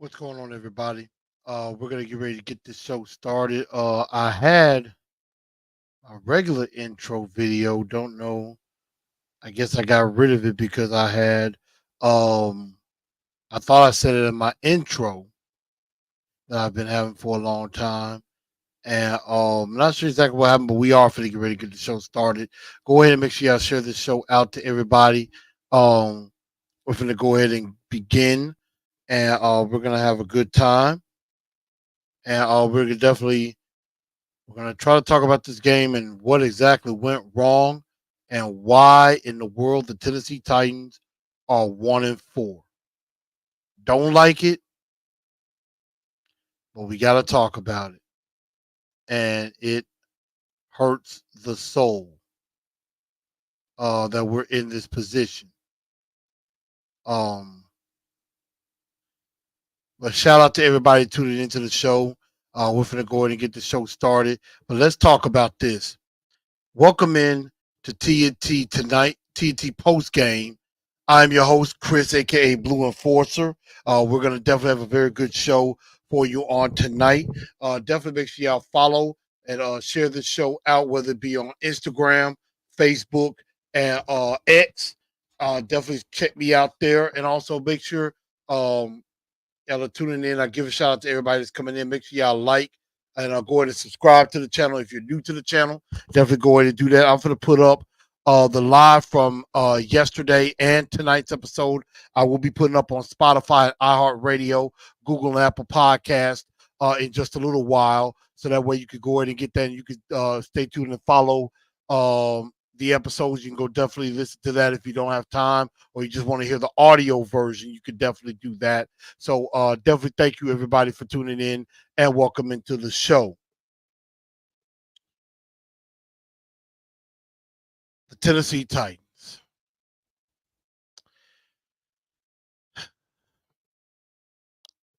What's going on, everybody? We're gonna get ready to get this show started. I had a regular intro video. Don't know. I guess I got rid of it because um, I thought I said it in my intro that I've been having for a long time, and I'm not sure exactly what happened, but we are finna get ready to get the show started. Go ahead and make sure y'all share this show out to everybody. Um, we're finna go ahead and begin, and we're gonna have a good time, and we're going to try to talk about this game and what exactly went wrong and why in the world the Tennessee Titans are 1-4. Don't like it, but we got to talk about it. And it hurts the soul that we're in this position. Um, but shout out to everybody tuning into the show. We're going to go ahead and get the show started. But let's talk about this. Welcome in to TNT tonight, TNT post game. I'm your host, Chris, aka Blue Enforcer. We're going to definitely have a very good show for you on tonight. Definitely make sure y'all follow and share this show out, whether it be on Instagram, Facebook, and X. Definitely check me out there, and also make sure um, y'all are tuning in. I give a shout out to everybody that's coming in. Make sure y'all like and go ahead and subscribe to the channel if you're new to the channel. Definitely go ahead and do that. I'm going to put up the live from yesterday and tonight's episode. I will be putting up on Spotify, iHeartRadio, Google, and Apple Podcast in just a little while. So that way you could go ahead and get that, and you could stay tuned and follow the episodes. You can go definitely listen to that if you don't have time or you just want to hear the audio version. You could definitely do that. So definitely thank you everybody for tuning in and welcome into the show. The Tennessee Titans.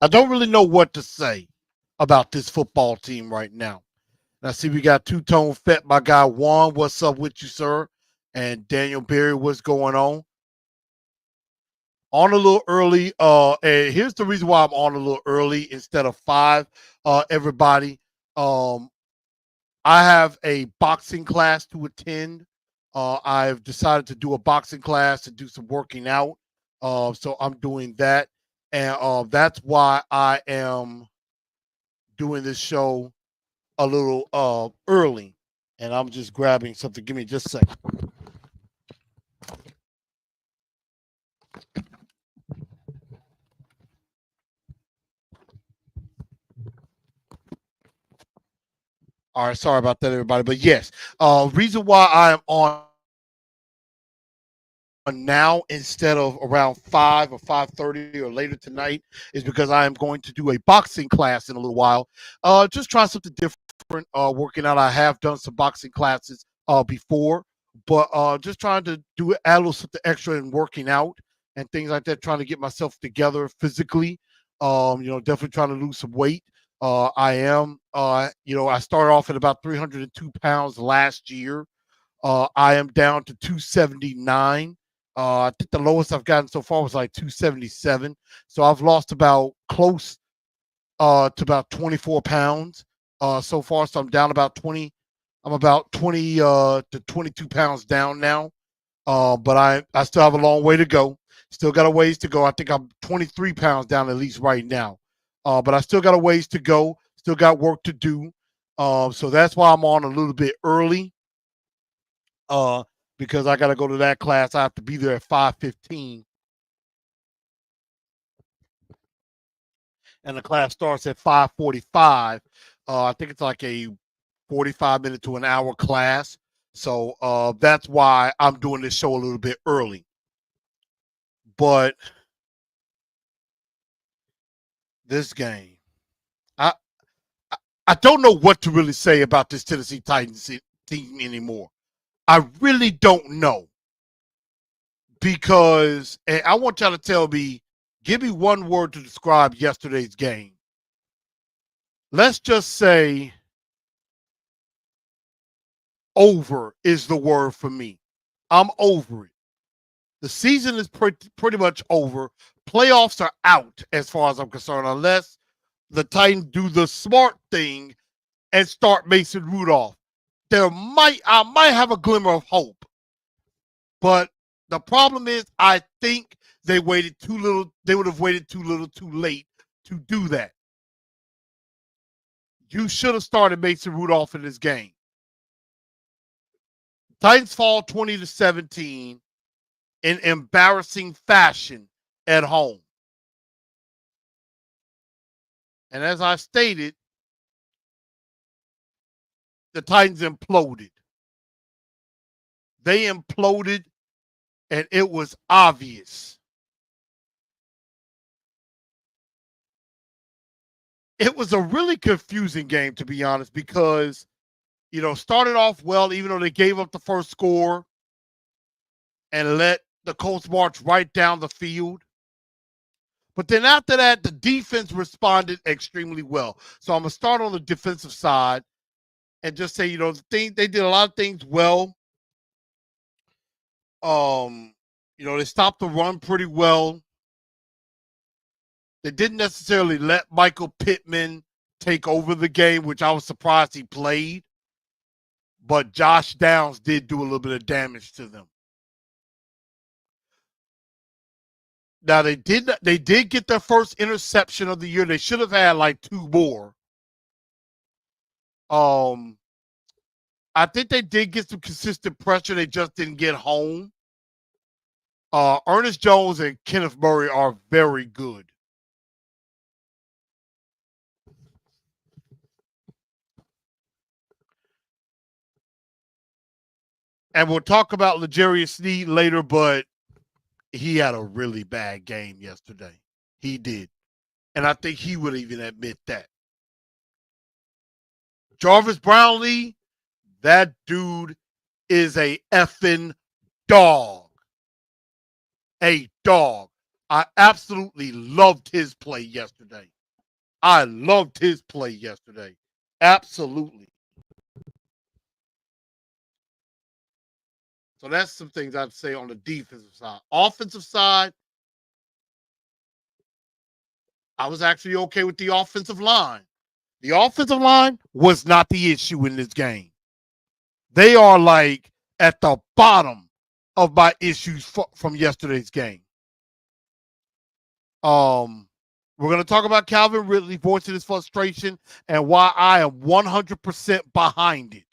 I don't really know what to say about this football team right now. And I see we got two-tone fat, my guy Juan. What's up with you, sir? And Daniel Berry, what's going on? On a little early. And here's the reason why I'm on a little early instead of 5. Everybody. I have a boxing class to attend. I've decided to do a boxing class to do some working out. So I'm doing that. And that's why I am doing this show a little early. And I'm just grabbing something. Give me just a second. All right, sorry about that, everybody. But yes, reason why I am on now instead of around 5 or 5:30 or later tonight is because I am going to do a boxing class in a little while. Just trying something different. Working out. I have done some boxing classes before, but just trying to add a little something extra in working out and things like that. Trying to get myself together physically. Definitely trying to lose some weight. I am. I started off at about 302 pounds last year. I am down to 279. I think the lowest I've gotten so far was like 277. So I've lost about close to about 24 pounds so far. So I'm down about 20. I'm about 20 to 22 pounds down now. But I still have a long way to go. Still got a ways to go. I think I'm 23 pounds down at least right now. But I still got a ways to go. Still got work to do. So that's why I'm on a little bit early. Uh, because I got to go to that class. I have to be there at 5:15, and the class starts at 5:45. I think it's like a 45-minute to an hour class. So that's why I'm doing this show a little bit early. But this game, I I don't know what to really say about this Tennessee Titans team anymore. I really don't know because and I want y'all to tell me, give me one word to describe yesterday's game. Let's just say over is the word for me. I'm over it. The season is pretty much over. Playoffs are out as far as I'm concerned, unless the Titans do the smart thing and start Mason Rudolph. I might have a glimmer of hope. But the problem is I think they waited too little. They would have waited too little too late to do that. You should have started Mason Rudolph in this game. Titans fall 20-17 in embarrassing fashion at home. And as I stated, the Titans imploded. They imploded, and it was obvious. It was a really confusing game, to be honest, because, started off well, even though they gave up the first score and let the Colts march right down the field. But then after that, the defense responded extremely well. So I'm going to start on the defensive side and just say, they did a lot of things well. They stopped the run pretty well. They didn't necessarily let Michael Pittman take over the game, which I was surprised he played. But Josh Downs did do a little bit of damage to them. Now they did get their first interception of the year. They should have had like 2 more. I think they did get some consistent pressure. They just didn't get home. Ernest Jones and Kenneth Murray are very good. And we'll talk about L'Jarius Sneed later, but he had a really bad game yesterday. He did. And I think he would even admit that. Jarvis Brownlee, that dude is a effing dog. A dog. I absolutely loved his play yesterday. Absolutely. So that's some things I'd say on the defensive side. Offensive side, I was actually okay with the offensive line. The offensive line was not the issue in this game. They are like at the bottom of my issues from yesterday's game. We're going to talk about Calvin Ridley voicing his frustration and why I am 100% behind it.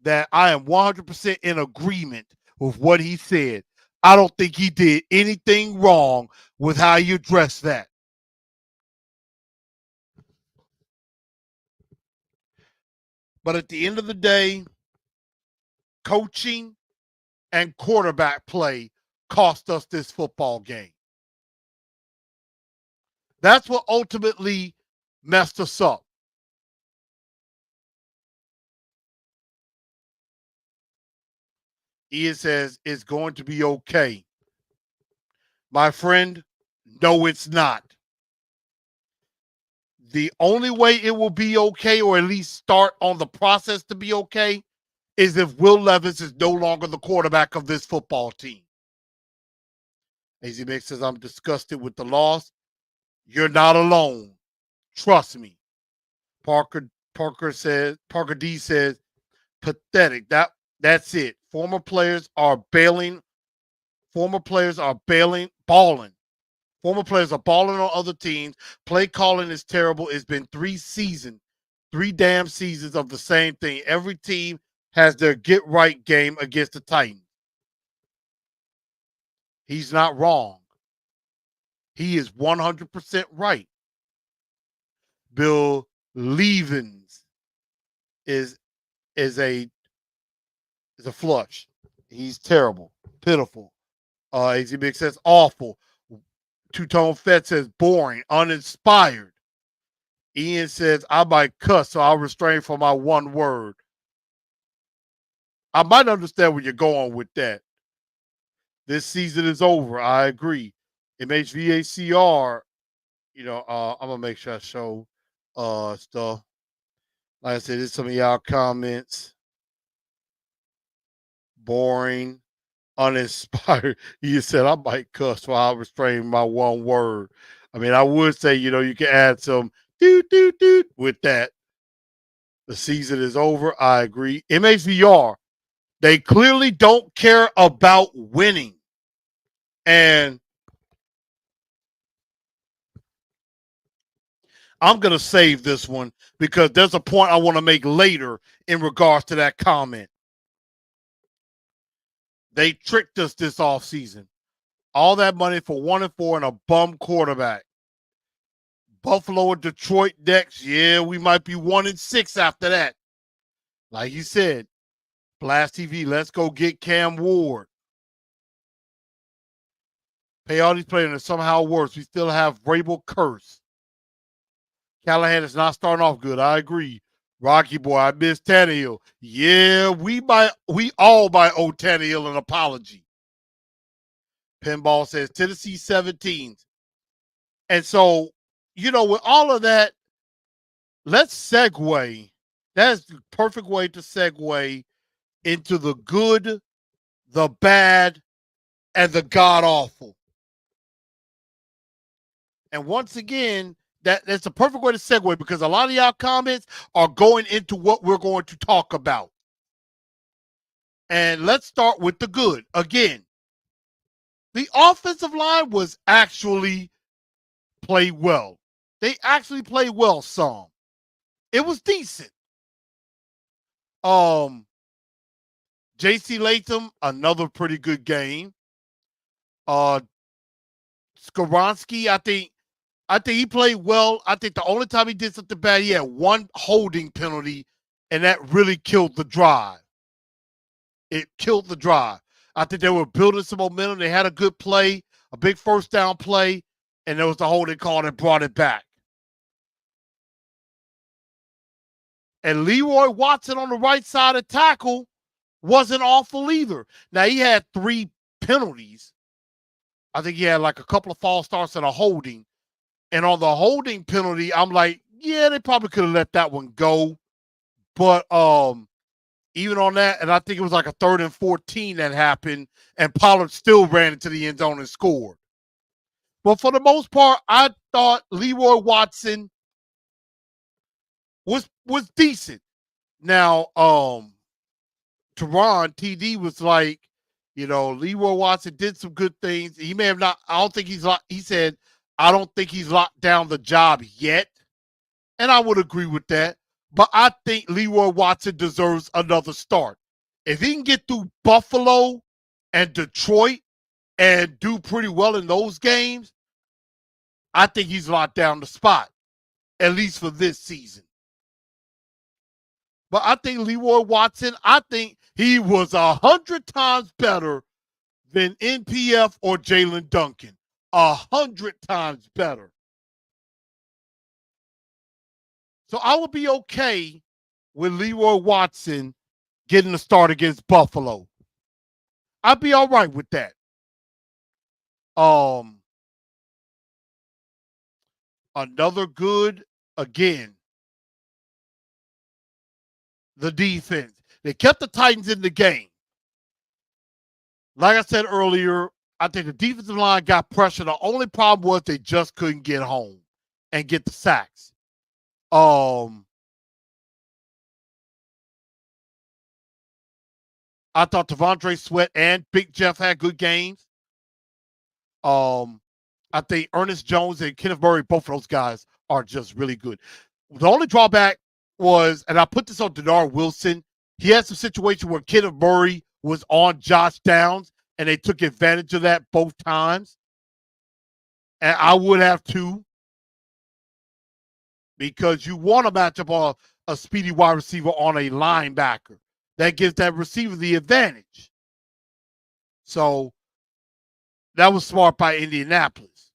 That I am 100% in agreement with what he said. I don't think he did anything wrong with how he addressed that. But at the end of the day, coaching and quarterback play cost us this football game. That's what ultimately messed us up. Ian says it's going to be okay. My friend, no, it's not. The only way it will be okay, or at least start on the process to be okay, is if Will Levis is no longer the quarterback of this football team. AZ Mix says, I'm disgusted with the loss. You're not alone. Trust me. Parker D says, pathetic. That's it. Former players are balling. Former players are balling. Former players are balling on other teams. Play calling is terrible. It's been 3 damn seasons of the same thing. Every team has their get right game against the Titans. He's not wrong. He is 100% right. Bill Levens is a flush. He's terrible, pitiful. AZ Big says awful. Two-Tone Fed says boring, uninspired. Ian says I might cuss, so I'll refrain from my one word. I might understand where you're going with that. This season is over. I agree. MHVACR, I'm gonna make sure I show stuff. Like I said, there's some of y'all comments. Boring. uninspired. He said, I might cuss while I restrain my one word. I mean, I would say, you can add some doot, doot, doot with that. The season is over. I agree. MHVR, they clearly don't care about winning. And I'm going to save this one because there's a point I want to make later in regards to that comment. They tricked us this offseason. All that money for 1-4 and a bum quarterback. Buffalo or Detroit next. Yeah, we might be 1-6 after that. Like you said, Blast TV, let's go get Cam Ward. Pay all these players and somehow worse. We still have Vrabel curse. Callahan is not starting off good. I agree. Rocky boy, I miss Tannehill. Yeah, we all might owe Tannehill an apology. Pinball says Tennessee 17s. And so, with all of that, let's segue. That's the perfect way to segue into the good, the bad, and the god awful. And once again, that's a perfect way to segue because a lot of y'all comments are going into what we're going to talk about. And let's start with the good. Again, the offensive line was actually played well. They actually played well some. It was decent. J.C. Latham, another pretty good game. Skoronski, I think he played well. I think the only time he did something bad, he had one holding penalty, and that really killed the drive. It killed the drive. I think they were building some momentum. They had a good play, a big first down play, and there was the holding call that brought it back. And Leroy Watson on the right side of tackle wasn't awful either. Now, he had 3 penalties. I think he had like a couple of false starts and a holding. And on the holding penalty, I'm like, yeah, they probably could have let that one go. But even on that, and I think it was like a 3rd and 14 that happened, and Pollard still ran into the end zone and scored. But for the most part, I thought Leroy Watson was decent. Now, Teron TD was like, Leroy Watson did some good things. He may have not. I don't think he's locked. He said, I don't think he's locked down the job yet. And I would agree with that. But I think Leroy Watson deserves another start. If he can get through Buffalo and Detroit and do pretty well in those games, I think he's locked down the spot, at least for this season. But I think Leroy Watson, I think he was 100 times better than NPF or Jalen Duncan. 100 times better. So I would be okay with Leroy Watson getting a start against Buffalo. I'd be all right with that. Another good, again, the defense. They kept the Titans in the game. Like I said earlier, I think the defensive line got pressure. The only problem was they just couldn't get home and get the sacks. I thought T'Vondre Sweat and Big Jeff had good games. I think Ernest Jones and Kenneth Murray, both of those guys are just really good. The only drawback was, and I put this on Denard Wilson, he had some situation where Kenneth Murray was on Josh Downs, and they took advantage of that both times. And I would have too, because you want to match up on a speedy wide receiver on a linebacker. That gives that receiver the advantage. So that was smart by Indianapolis.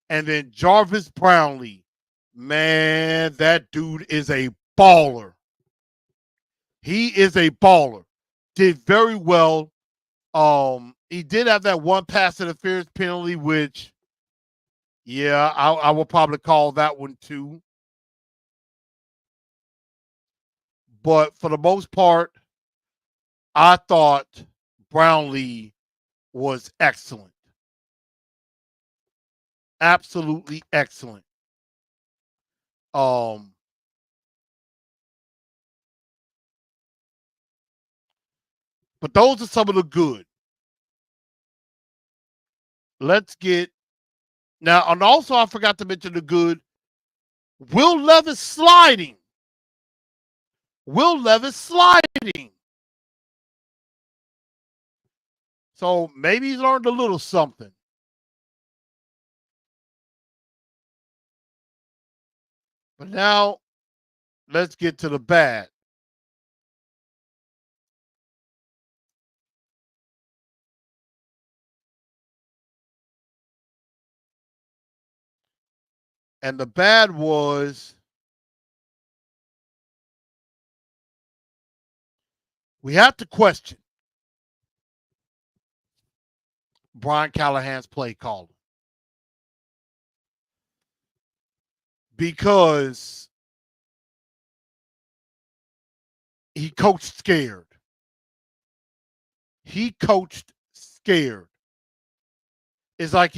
And then Jarvis Brownlee, man, that dude is a baller. He is a baller. Did very well. He did have that one pass interference penalty, which, yeah, I will probably call that one too. But for the most part, I thought Brownlee was excellent. Absolutely excellent. But those are some of the good. Let's get now, and also I forgot to mention the good. Will Levis sliding. Will Levis sliding. So maybe he's learned a little something. But now let's get to the bad. And the bad was we have to question Brian Callahan's play calling. Because he coached scared. He coached scared. It's like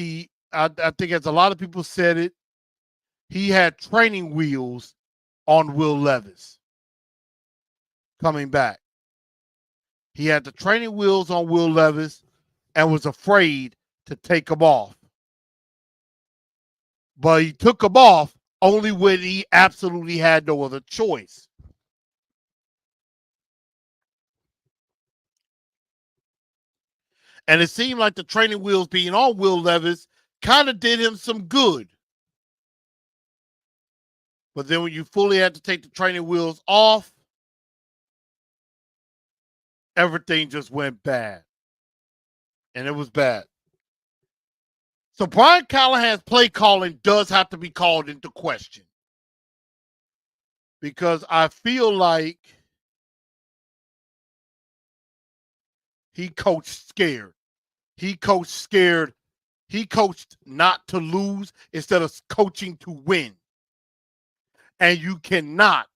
I think as a lot of people said it, he had training wheels on Will Levis coming back. He had the training wheels on Will Levis and was afraid to take them off. But he took them off only when he absolutely had no other choice. And it seemed like the training wheels being on Will Levis kind of did him some good. But then when you fully had to take the training wheels off, everything just went bad. And it was bad. So Brian Callahan's play calling does have to be called into question. Because I feel like he coached scared. He coached scared. He coached not to lose instead of coaching to win. And you cannot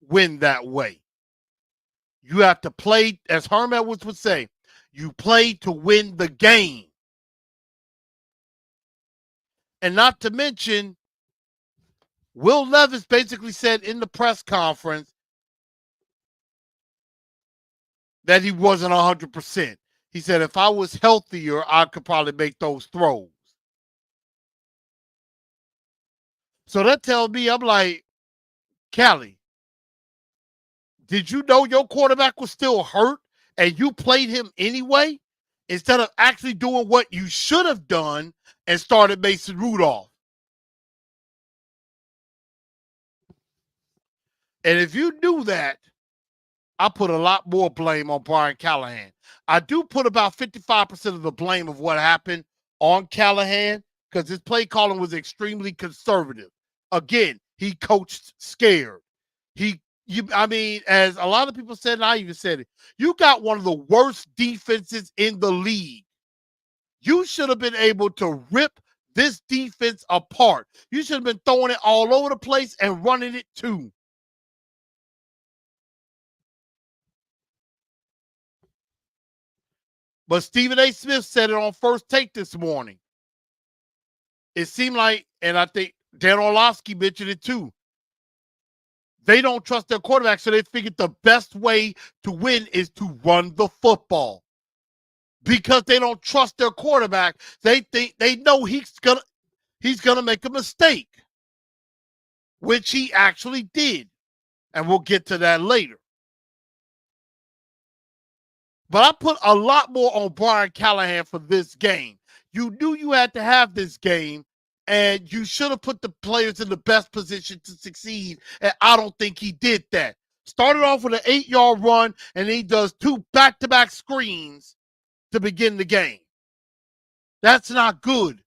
win that way. You have to play, as Herm Edwards would say, you play to win the game. And not to mention, Will Levis basically said in the press conference that he wasn't 100%. He said, if I was healthier, I could probably make those throws. So that tells me, I'm like, Callie, did you know your quarterback was still hurt and you played him anyway instead of actually doing what you should have done and started Mason Rudolph? And if you knew that, I put a lot more blame on Brian Callahan. I do put about 55% of the blame of what happened on Callahan because his play calling was extremely conservative. Again, he coached scared. I mean, as a lot of people said, and I even said it, you got one of the worst defenses in the league. You should have been able to rip this defense apart. You should have been throwing it all over the place and running it too. But Stephen A. Smith said it on First Take this morning. It seemed like, and I think Dan Orlovsky mentioned it too, they don't trust their quarterback, so they figured the best way to win is to run the football. Because they don't trust their quarterback, they know he's gonna make a mistake, which he actually did. And we'll get to that later. But I put a lot more on Brian Callahan for this game. You knew you had to have this game, and you should have put the players in the best position to succeed, and I don't think he did that. Started off with an 8-yard run, and he does 2 back-to-back screens to begin the game. That's not good.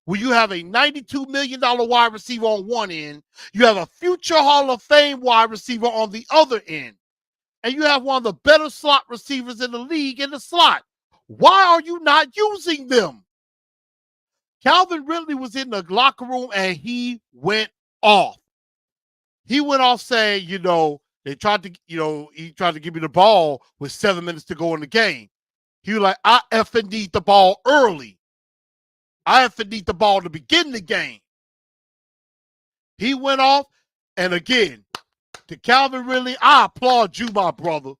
When you have a $92 million wide receiver on one end, you have a future Hall of Fame wide receiver on the other end, and you have one of the better slot receivers in the league in the slot. Why are you not using them? Calvin Ridley was in the locker room and he went off. He went off saying, They tried to, he tried to give me the ball with 7 minutes to go in the game. He was like, I effing need the ball early. I effing need the ball to begin the game. He went off, and again, to Calvin Ridley, I applaud you, my brother,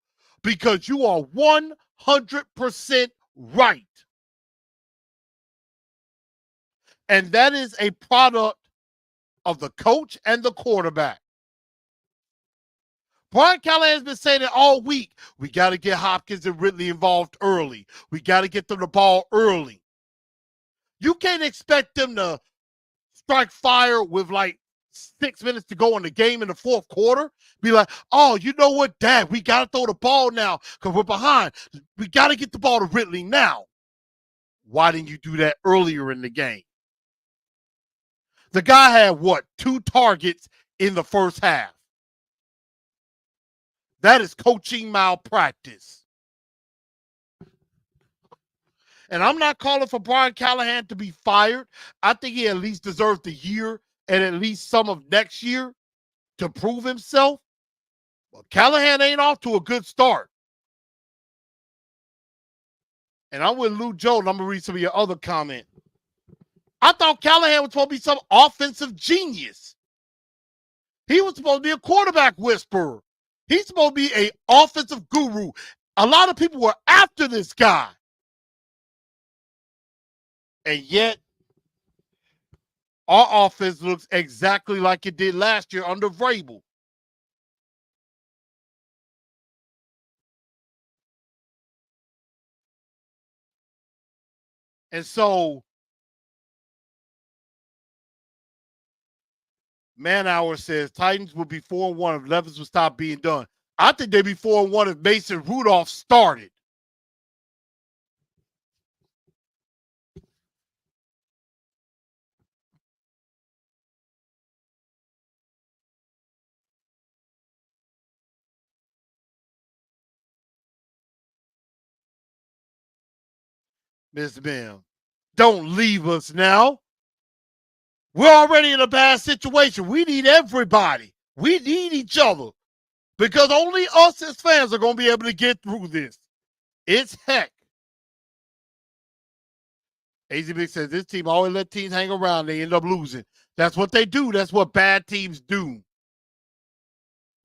because you are 100% right. And that is a product of the coach and the quarterback. Brian Callahan's been saying it all week. We got to get Hopkins and Ridley involved early. We got to get them the ball early. You can't expect them to strike fire with like 6 minutes to go in the game in the fourth quarter. Be like, oh, you know what, Dad? We got to throw the ball now because we're behind. We got to get the ball to Ridley now. Why didn't you do that earlier in the game? The guy had, 2 targets in the first half. That is coaching malpractice. And I'm not calling for Brian Callahan to be fired. I think he at least deserves the year and at least some of next year to prove himself. But Callahan ain't off to a good start. And I'm with Lou Joe, and I'm going to read some of your other comments. I thought Callahan was supposed to be some offensive genius. He was supposed to be a quarterback whisperer. He's supposed to be an offensive guru. A lot of people were after this guy. And yet, our offense looks exactly like it did last year under Vrabel. And so, Man Hour says Titans will be 4-1 if Levis will stop being done. I think they'd be 4-1 if Mason Rudolph started. Miss Bam, don't leave us now. We're already in a bad situation. We need everybody. We need each other because only us as fans are going to be able to get through this. It's heck. AZ Big says this team always let teams hang around. They end up losing. That's what they do. That's what bad teams do.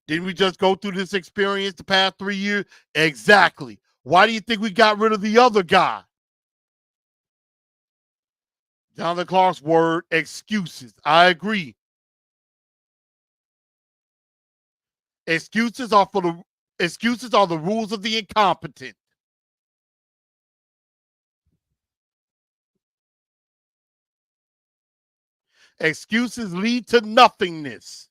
Didn't we just go through this experience the past 3 years? Exactly. Why do you think we got rid of the other guy? Jonathan Clark's word, excuses. I agree. Excuses are the rules of the incompetent. Excuses lead to nothingness.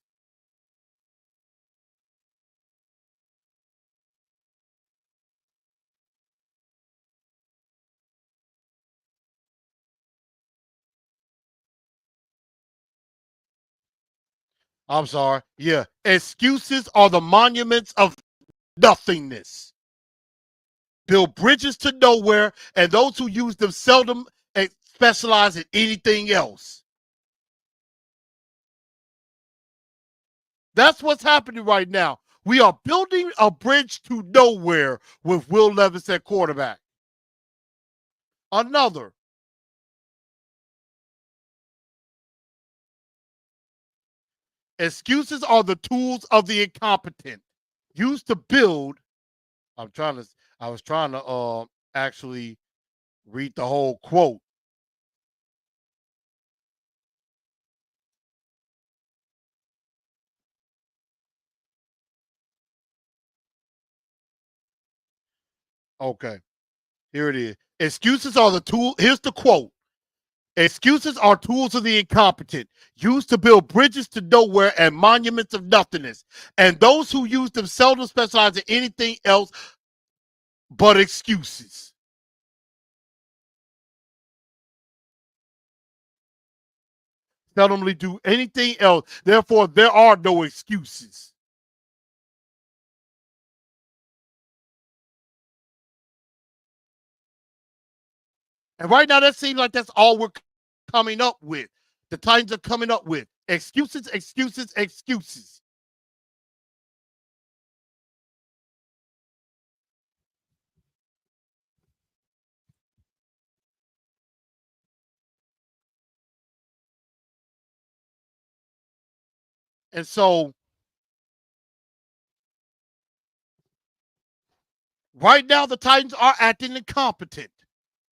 I'm sorry. Yeah. Excuses are the monuments of nothingness. Build bridges to nowhere, and those who use them seldom specialize in anything else. That's what's happening right now. We are building a bridge to nowhere with Will Levis at quarterback. Another. Excuses are the tools of the incompetent. Used to build. I was trying to actually read the whole quote. Okay. Here it is. Excuses are the tool. Here's the quote. Excuses are tools of the incompetent, used to build bridges to nowhere and monuments of nothingness. And those who use them seldom specialize in anything else but excuses. Seldomly do anything else. Therefore, there are no excuses. And right now, that seems like that's all we're coming up with. The Titans are coming up with excuses, excuses, excuses. And so right now the Titans are acting incompetent.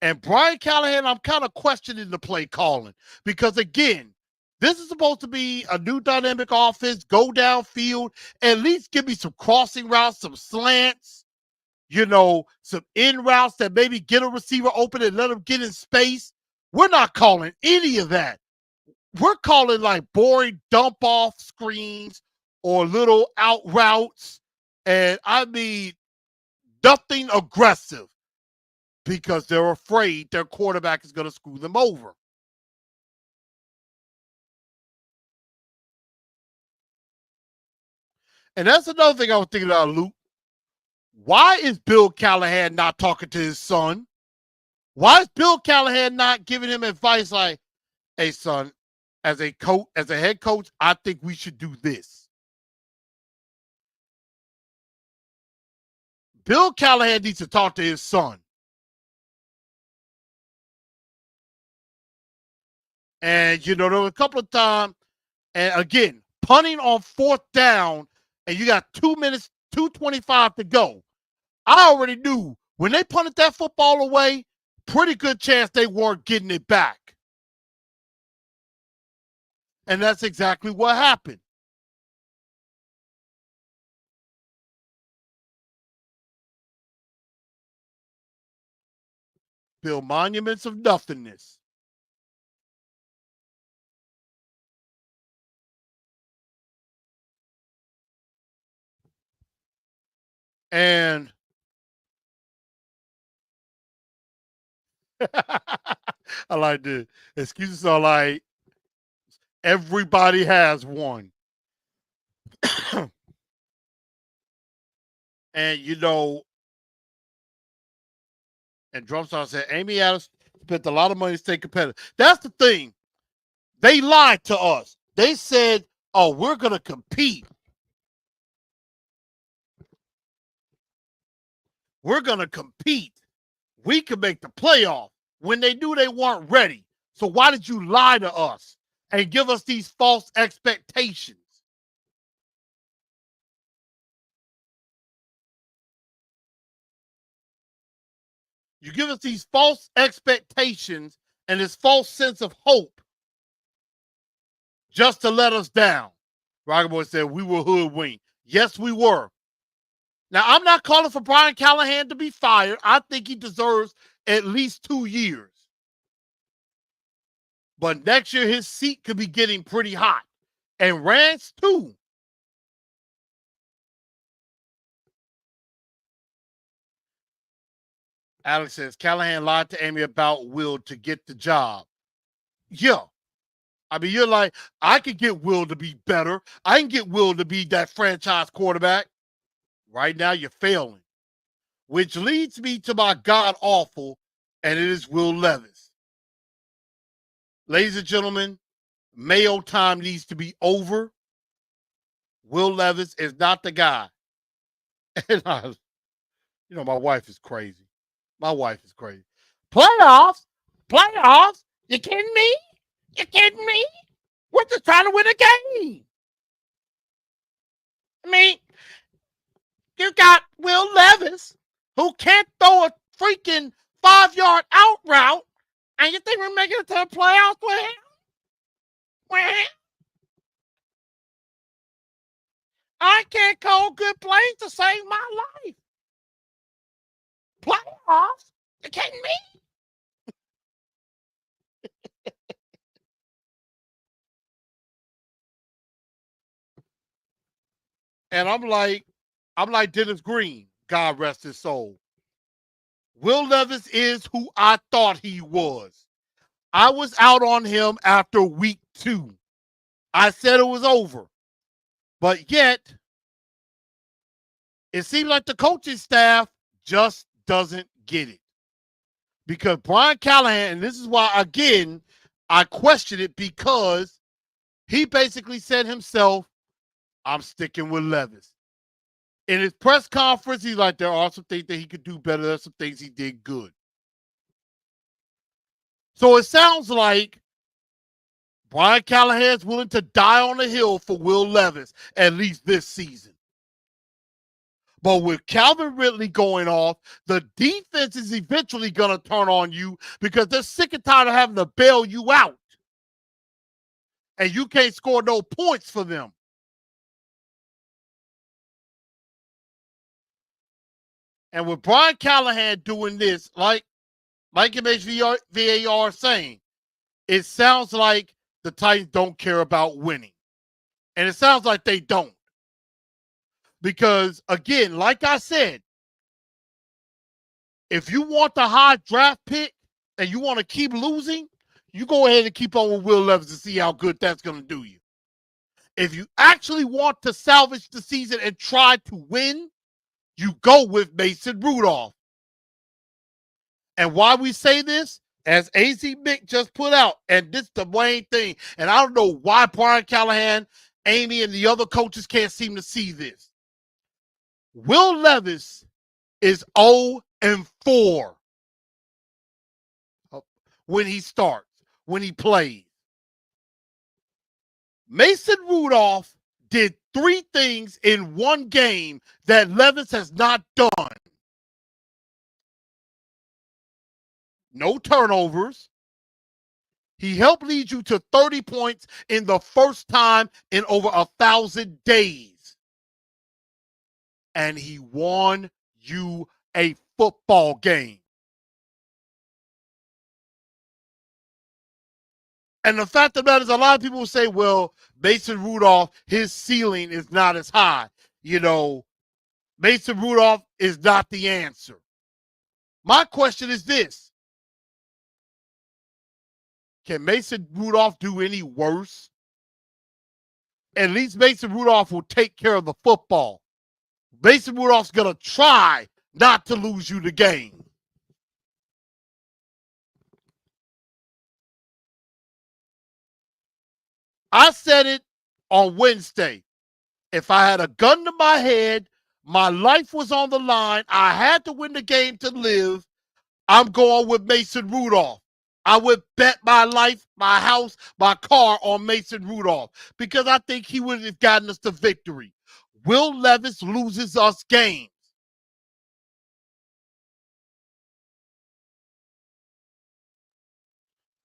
And Brian Callahan, I'm kind of questioning the play calling because, again, this is supposed to be a new dynamic offense, go downfield, at least give me some crossing routes, some slants, some in routes that maybe get a receiver open and let them get in space. We're not calling any of that. We're calling like boring dump off screens or little out routes. And I mean, nothing aggressive because they're afraid their quarterback is going to screw them over. And that's another thing I was thinking about, Luke. Why is Bill Callahan not talking to his son? Why is Bill Callahan not giving him advice like, hey, son, as a coach, as a head coach, I think we should do this. Bill Callahan needs to talk to his son. And, there were a couple of times, and again, punting on fourth down, and you got 2 minutes, 2:25 to go. I already knew when they punted that football away, pretty good chance they weren't getting it back. And that's exactly what happened. Build monuments of nothingness. And I like the excuses are like everybody has one. And and Drumstar said Amy Adams spent a lot of money to stay competitive. That's the thing. They lied to us. They said, oh, we're gonna compete. We're gonna compete. We can make the playoff when they knew they weren't ready. So why did you lie to us and give us these false expectations? You give us these false expectations and this false sense of hope just to let us down. Rocket Boy said, we were hoodwinked. Yes, we were. Now, I'm not calling for Brian Callahan to be fired. I think he deserves at least 2 years. But next year, his seat could be getting pretty hot. And Rance, too. Alex says, Callahan lied to Amy about Will to get the job. Yeah. I mean, you're like, I could get Will to be better. I can get Will to be that franchise quarterback. Right now, you're failing. Which leads me to my god awful, and it is Will Levis. Ladies and gentlemen, Mayo time needs to be over. Will Levis is not the guy. And my wife is crazy. My wife is crazy. Playoffs? Playoffs? You kidding me? You kidding me? We're just trying to win a game. I mean, you got Will Levis, who can't throw a freaking 5-yard out route, and you think we're making it to the playoffs with him? I can't call good plays to save my life. Playoffs? You kidding me? And I'm like Dennis Green, God rest his soul. Will Levis is who I thought he was. I was out on him after week 2. I said it was over. But yet, it seems like the coaching staff just doesn't get it. Because Brian Callahan, and this is why, again, I question it because he basically said himself, I'm sticking with Levis. In his press conference, he's like, there are some things that he could do better. There's some things he did good. So it sounds like Brian Callahan's willing to die on the hill for Will Levis, at least this season. But with Calvin Ridley going off, the defense is eventually going to turn on you because they're sick and tired of having to bail you out. And you can't score no points for them. And with Brian Callahan doing this, like VAR saying, it sounds like the Titans don't care about winning. And it sounds like they don't. Because, again, like I said, if you want the high draft pick and you want to keep losing, you go ahead and keep on with Will Levis and see how good that's going to do you. If you actually want to salvage the season and try to win, you go with Mason Rudolph. And why we say this, as AZ Mick just put out, and this is the main thing, and I don't know why Brian Callahan, Amy, and the other coaches can't seem to see this. Will Levis is 0-4 when he starts, when he plays. Mason Rudolph did 3 things in one game that Levis has not done. No turnovers. He helped lead you to 30 points in the first time in over 1,000 days. And he won you a football game. And the fact of the matter is, a lot of people will say, well, Mason Rudolph, his ceiling is not as high. You know, Mason Rudolph is not the answer. My question is this. Can Mason Rudolph do any worse? At least Mason Rudolph will take care of the football. Mason Rudolph's going to try not to lose you the game. I said it on Wednesday. If I had a gun to my head, my life was on the line, I had to win the game to live, I'm going with Mason Rudolph. I would bet my life, my house, my car on Mason Rudolph because I think he would have gotten us the victory. Will Levis loses us games.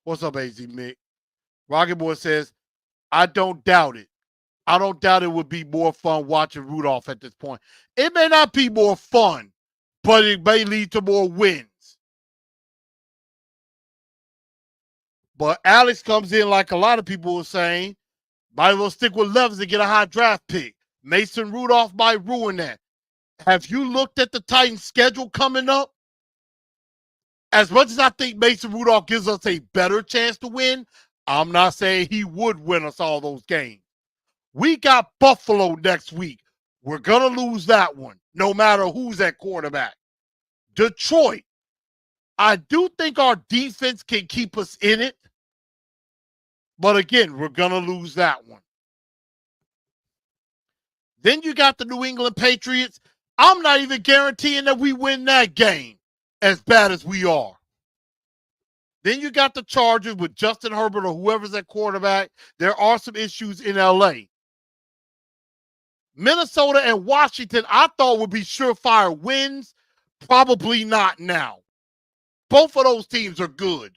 What's up, AZ Mick? Rocket Boy says, I don't doubt it. I don't doubt it would be more fun watching Rudolph at this point. It may not be more fun, but it may lead to more wins. But Alex comes in like a lot of people were saying, might as well stick with Levis and get a high draft pick. Mason Rudolph might ruin that. Have you looked at the Titans' schedule coming up? As much as I think Mason Rudolph gives us a better chance to win, I'm not saying he would win us all those games. We got Buffalo next week. We're going to lose that one, no matter who's at quarterback. Detroit. I do think our defense can keep us in it. But again, we're going to lose that one. Then you got the New England Patriots. I'm not even guaranteeing that we win that game as bad as we are. Then you got the Chargers with Justin Herbert or whoever's at quarterback. There are some issues in LA. Minnesota and Washington, I thought would be surefire wins. Probably not now. Both of those teams are good.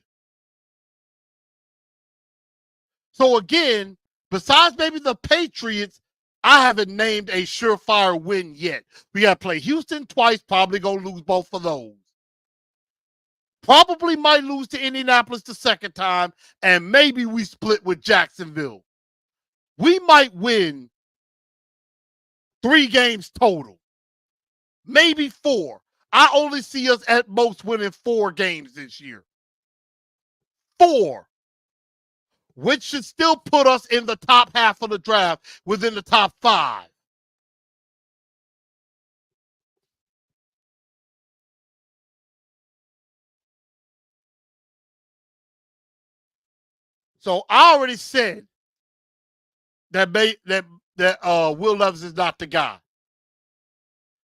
So again, besides maybe the Patriots, I haven't named a surefire win yet. We got to play Houston twice, probably going to lose both of those. Probably might lose to Indianapolis the second time, and maybe we split with Jacksonville. We might win 3 games total, maybe 4. I only see us at most winning 4 games this year. 4. Which should still put us in the top half of the draft within the top 5. So I already said that Will Levis is not the guy.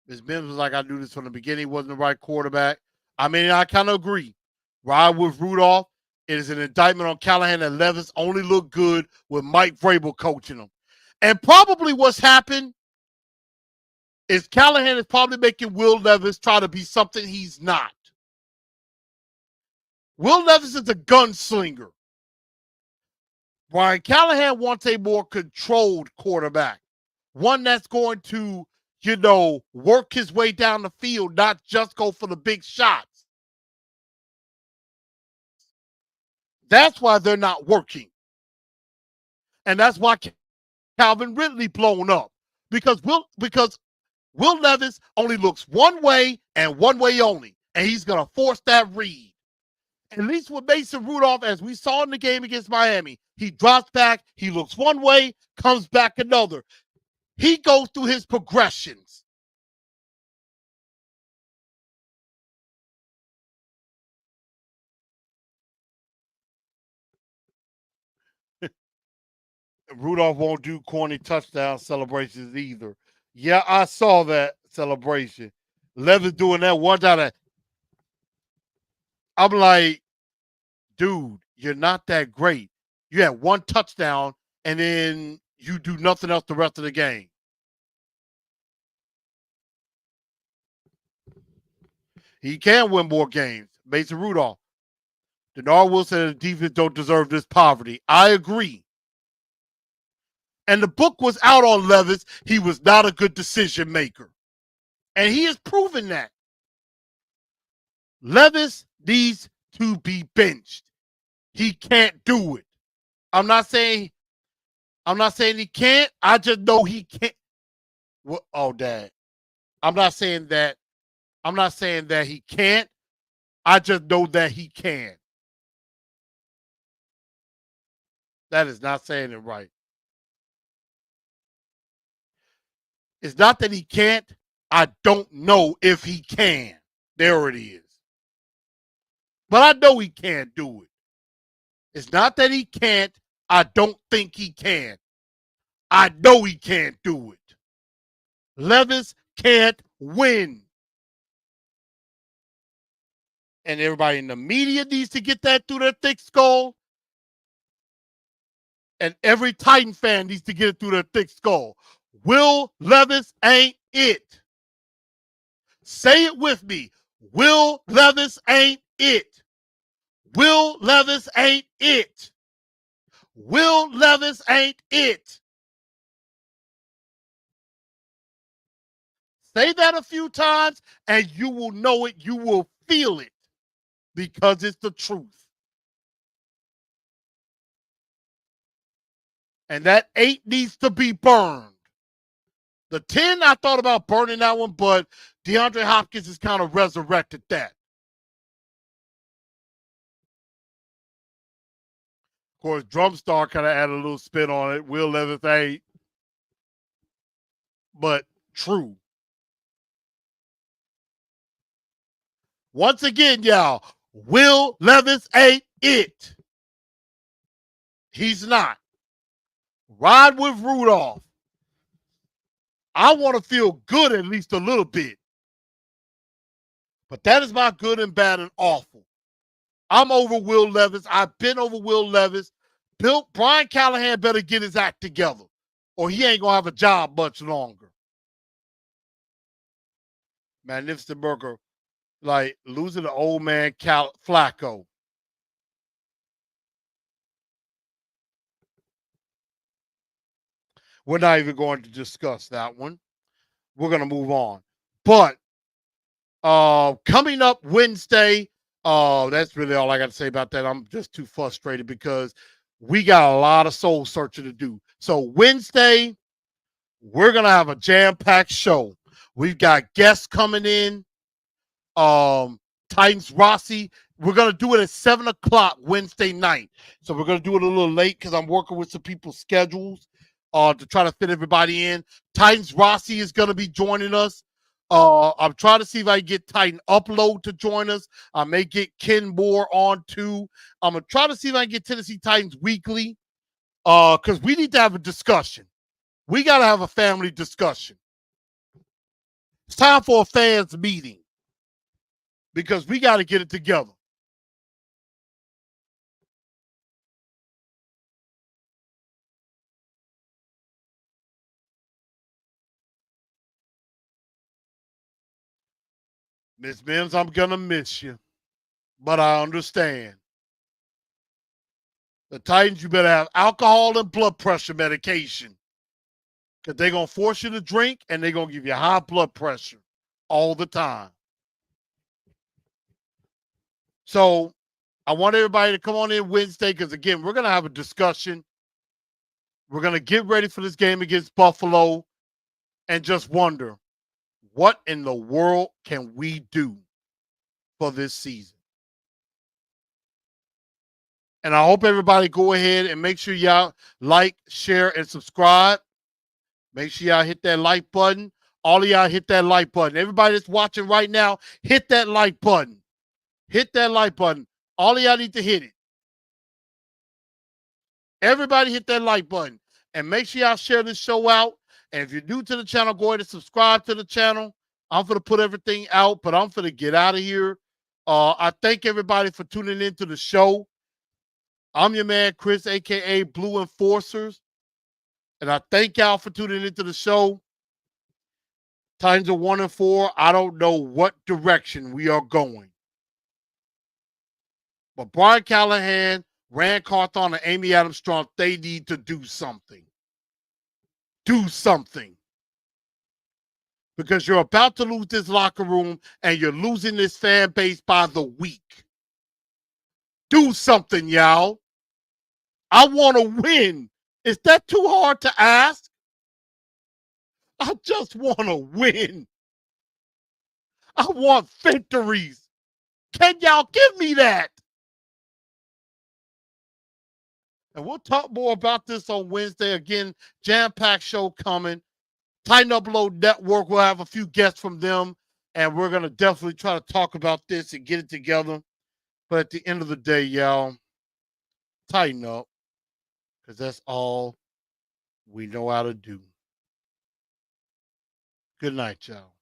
Ms. Mims was like, I knew this from the beginning. He wasn't the right quarterback. I mean, I kind of agree. Ride with Rudolph. It is an indictment on Callahan that Levis only looked good with Mike Vrabel coaching him. And probably what's happened is Callahan is probably making Will Levis try to be something he's not. Will Levis is a gunslinger. Brian Callahan wants a more controlled quarterback, one that's going to, work his way down the field, not just go for the big shots. That's why they're not working. And that's why Calvin Ridley blown up. Because Will Levis only looks one way and one way only. And he's going to force that read. At least with Mason Rudolph, as we saw in the game against Miami, he drops back, he looks one way, comes back another. He goes through his progressions. Rudolph won't do corny touchdown celebrations either. Yeah, I saw that celebration. Levis doing that one time. I'm like, dude, you're not that great. You had one touchdown, and then you do nothing else the rest of the game. He can win more games. Mason Rudolph. Denard Wilson and the defense don't deserve this poverty. I agree. And the book was out on Levis. He was not a good decision maker. And he has proven that. Levis needs to be benched. He can't do it. I'm not saying he can't. I just know he can't. Oh, Dad. I'm not saying that he can't. I just know that he can. That is not saying it right. It's not that he can't. I don't know if he can. There it is. But I know he can't do it. It's not that he can't. I don't think he can. I know he can't do it. Levis can't win. And everybody in the media needs to get that through their thick skull. And every Titan fan needs to get it through their thick skull. Will Levis ain't it. Say it with me. Will Levis ain't it. Will Levis ain't it. Will Levis ain't it. Say that a few times and you will know it. You will feel it because it's the truth. And that 8 needs to be burned. The 10, I thought about burning that one, but DeAndre Hopkins has kind of resurrected that. Of course, Drumstar kind of added a little spin on it. Will Levis ain't. But true. Once again, y'all, Will Levis ain't it. He's not. Ride with Rudolph. I want to feel good at least a little bit. But that is my good and bad and awful. I'm over Will Levis. I've been over Will Levis. Brian Callahan better get his act together, or he ain't going to have a job much longer. Magnificent Burger, like losing the old man Flacco. We're not even going to discuss that one. We're going to move on. But coming up Wednesday, that's really all I got to say about that. I'm just too frustrated because we got a lot of soul searching to do. So Wednesday, we're going to have a jam-packed show. We've got guests coming in. Titans Rossi. We're going to do it at 7 o'clock Wednesday night. So we're going to do it a little late because I'm working with some people's schedules to try to fit everybody in. Titans Rossi is going to be joining us. I'm trying to see if I can get Titan Upload to join us. I may get Ken Moore on too. I'm going to try to see if I can get Tennessee Titans Weekly because we need to have a discussion. We got to have a family discussion. It's time for a fans meeting because we got to get it together. Miss Mims, I'm going to miss you, but I understand. The Titans, you better have alcohol and blood pressure medication because they're going to force you to drink and they're going to give you high blood pressure all the time. So I want everybody to come on in Wednesday because, again, we're going to have a discussion. We're going to get ready for this game against Buffalo and just wonder, what in the world can we do for this season? And I hope everybody go ahead and make sure y'all like, share, and subscribe. Make sure y'all hit that like button. All of y'all hit that like button. Everybody that's watching right now, hit that like button. Hit that like button. All of y'all need to hit it. Everybody hit that like button. And make sure y'all share this show out. And if you're new to the channel, go ahead and subscribe to the channel. I'm going to put everything out, but I'm going to get out of here. I thank everybody for tuning into the show. I'm your man, Chris, a.k.a. Blue Enforcers. And I thank y'all for tuning into the show. Titans are 1-4. I don't know what direction we are going. But Brian Callahan, Rand Carthon, and Amy Adams Strong, they need to do something. Do something. Because you're about to lose this locker room and you're losing this fan base by the week. Do something, y'all. I want to win. Is that too hard to ask? I just want to win. I want victories. Can y'all give me that? And we'll talk more about this on Wednesday. Again, jam-packed show coming. Titan Upload Network, we'll have a few guests from them, and we're going to definitely try to talk about this and get it together. But at the end of the day, y'all, tighten up, because that's all we know how to do. Good night, y'all.